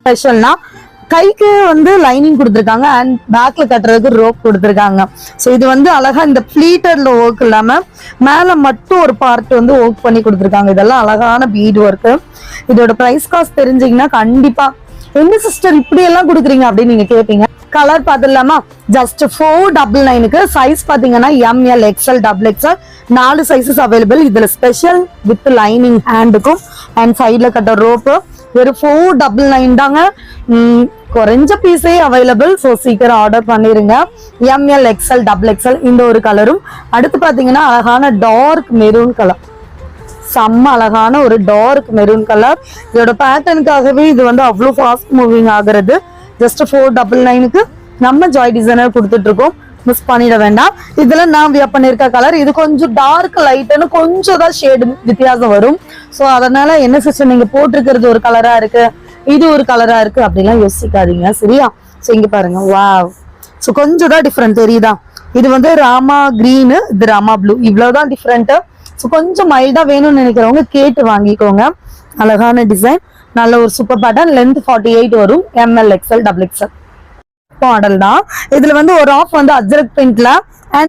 ஸ்பெஷல்னா கைக்கு வந்து லைனிங் கொடுத்துருக்காங்க அண்ட் பேக்ல கட்டுறதுக்கு ரோப் கொடுத்துருக்காங்க. ஸோ இது வந்து அழகா இந்த ஃபிளீட்டர்ல ஒர்க் இல்லாம மேல மட்டும் ஒரு பார்ட் வந்து ஒர்க் பண்ணி கொடுத்துருக்காங்க. இதெல்லாம் அழகான பீட் ஒர்க்கு. இதோட பிரைஸ் காஸ்ட் தெரிஞ்சீங்கன்னா கண்டிப்பா என்ன சிஸ்டர் இப்படி எல்லாம் கொடுக்குறீங்க அப்படின்னு நீங்க கேட்பீங்க. கலர் பார்த்துடலாமா? ஜஸ்ட் 499க்கு சைஸ் பாத்தீங்கன்னா ML XL XXL 4 sizes available. இதுல ஸ்பெஷல் வித் லைனிங் ஹேண்டுக்கும் அண்ட் சைட்ல கட்ட ரோப்பு வெறும் 499 தாங்க. குறைஞ்ச பீஸே அவைலபிள். ஸோ சீக்கிரம் ஆர்டர் பண்ணிருங்க. ML XL XXL இந்த ஒரு கலரும். அடுத்து பாத்தீங்கன்னா அழகான டார்க் மெரூன் கலர், செம்ம அழகான ஒரு டார்க் மெரூன் கலர். இதோட பேட்டர்னுக்காகவே இது வந்து அவ்வளோ ஃபாஸ்ட் மூவிங் ஆகுறது. ஜஸ்ட் 499க்கு நம்ம ஜாய் டிசைனர் கொடுத்துட்டு இருக்கோம். மிஸ் பண்ணிட வேண்டாம். இதுல நான் வியர் பண்ணிருக்க கலர் இது கொஞ்சம் டார்க் லைட்னு கொஞ்சம் தான் ஷேடு வித்தியாசம் வரும். ஸோ அதனால என்ன சிஸ்டர் நீங்க போட்டிருக்கிறது ஒரு கலரா இருக்கு, இது ஒரு கலரா இருக்கு அப்படிலாம் யோசிக்காதீங்க, சரியா? ஸோ இங்க பாருங்க, வாவ். ஸோ கொஞ்சம் தான் டிஃப்ரெண்ட் தெரியுதா? இது வந்து ராமா கிரீனு, இது ராமா ப்ளூ, இவ்வளவுதான் டிஃப்ரெண்ட். ஸோ கொஞ்சம் மைல்டா வேணும்னு நினைக்கிறவங்க கேட்டு வாங்கிக்கோங்க. அழகான டிசைன், நல்ல ஒரு சூப்பர் பேட்டர்ன். லென்த் 48 வரும். ML XL XXL மாடல் தான். இதுல வந்து ஒரு ஆஃப் வந்து அஜ்ரக் பிரிண்ட்ல